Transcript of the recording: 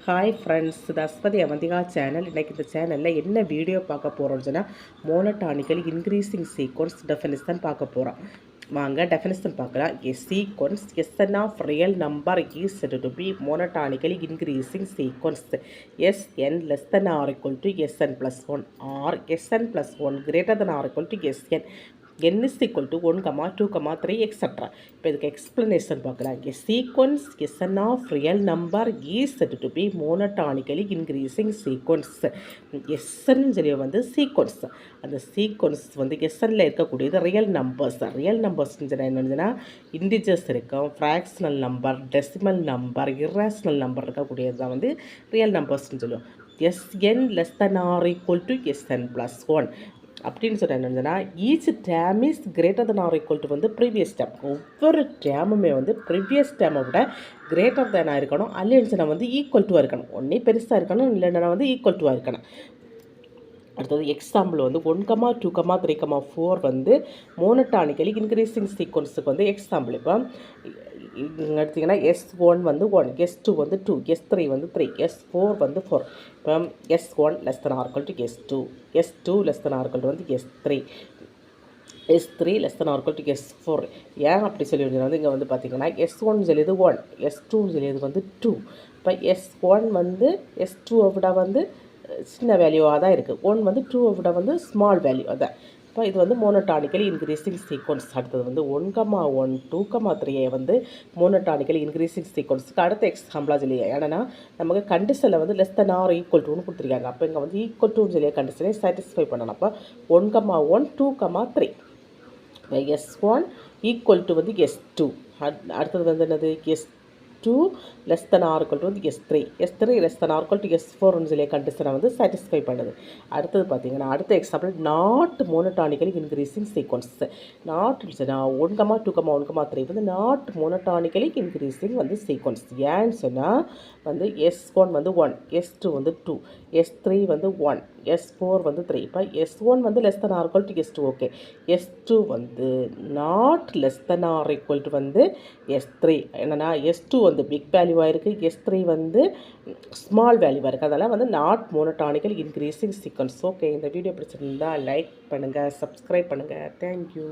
Hi friends, இது Aswathi Avantika channel. இன்றைக்கி இந்த சேனலில் என்ன வீடியோ பார்க்க போகிறோம்னு சொன்னால் மோனோடானிக்கல் இன்க்ரீசிங் சீக்வன்ஸ் டெஃபினிஷன் பார்க்க போகிறோம். வாங்க டெஃபினிஷன் பார்க்கலாம். A sequence Sn of real number is said to be monotonically increasing sequence Sn less than or equal to Sn plus 1 or Sn plus 1 greater than or equal to Sn n is equal to 1, 2, 3 etc. இப்போ இதுக்கு explanation பார்க்கலாம். A sequence Sn of real number is said to be monotonically increasing sequence. Sn சொல்லி வந்து sequence, அந்த sequence வந்து Snல இருக்கக்கூடியது real numbers. Real நம்பர்ஸ்ன்னு சொன்னால் என்னதுன்னா இன்டிஜர்ஸ் இருக்கும், fractional number, decimal number, irrational number இருக்கக்கூடியது தான் வந்து ரியல் நம்பர்ஸ்ன்னு சொல்லுவோம். Sn less than or equal to Sn plus 1 அப்படின்னு சொல்ல என்னன்னா each term is greater than or equal to வந்து ப்ரீவியஸ் டேம். ஒவ்வொரு டேமுமே வந்து ப்ரீவியஸ் டேமை விட கிரேட்டர் தேனாக இருக்கணும், அல்லைன்னா வந்து ஈக்குவல் டுவாக இருக்கணும். ஒன்றே பெருசாக இருக்கணும், இல்லைன்னா வந்து ஈக்குவல் டுவாக இருக்கணும். அடுத்தது எக்ஸாம்பிள் வந்து 1, 2, 3, 4 வந்து மோனோடானிக்கலி இன்க்ரீசிங் சீக்வன்ஸுக்கு வந்து எக்ஸாம்பிள். இப்போ எடுத்திங்கன்னா S1 வந்து 1, S2 வந்து 2, S3 வந்து 3, S4 வந்து 4. இப்போ S1 less than or equal to S2, S2 less than or equal to வந்து S3, S3 less than or equal to S4. ஏன் அப்படி சொல்லி வந்து இங்கே வந்து பார்த்திங்கன்னா S1 சொல்லியது 1, S2 சொல்லியது வந்து 2. இப்போ S1 வந்து S2 விட வந்து சின்ன வேல்யூவாக தான் இருக்குது, 1 வந்து 2 விட வந்து ஸ்மால் வேல்யூ அதான். இப்போ இது வந்து மோனோடானிக்கலி இன்க்ரீசிங் சீக்வன்ஸ். அடுத்தது வந்து 1, 1, 2, 3 வந்து மோனோடானிக்கலி இன்க்ரீசிங் சீக்வன்ஸுக்கு அடுத்த எக்ஸாம்பிளாக சொல்லி. ஏன்னா நமக்கு கண்டிஷனில் வந்து லெஸ் தன் ஆர் ஈக்குவல் டுன்னு கொடுத்துருக்காங்க. அப்போ இங்கே வந்து ஈக்குவல் டுன்னு சொல்லி கண்டிஷனை சாட்டிஸ்ஃபை பண்ணணும். அப்போ 1, 1, 2, 3 S1 ஈக்குவல் டு வந்து S2. அடுத்தது வந்து என்னது S2 less than or equal to S3, S3 less than or equal to S4 சொல்லி கண்டிஷனை வந்து சாட்டிஸ்ஃபை பண்ணுது. அடுத்தது பார்த்தீங்கன்னா அடுத்த example not monotonically increasing sequence. Not 1, 2, 1, 3 வந்து நாட் மோனோடானிக்கலி இன்க்ரீசிங் வந்து சீக்வன்ஸ். ஏன்னு சொன்னால் வந்து S1 வந்து 1, S2 வந்து 2, S3 வந்து 1, S4 வந்து 3. இப்போ S1 வந்து less than or equal to S2 okay, S2 வந்து not less than or equal to வந்து S3. என்னென்னா S2 வந்து பிக் வேல்யூவாக இருக்குது, S3 வந்து ஸ்மால் வேல்யூவாக இருக்குது. அதனால் வந்து நாட் மோனோடானிக்கல் இன்க்ரீசிங் சீக்வன்ஸ். ஓகே, இந்த வீடியோ பிடிச்சிருந்தா லைக் பண்ணுங்கள், சப்ஸ்கிரைப் பண்ணுங்கள். தேங்க்யூ.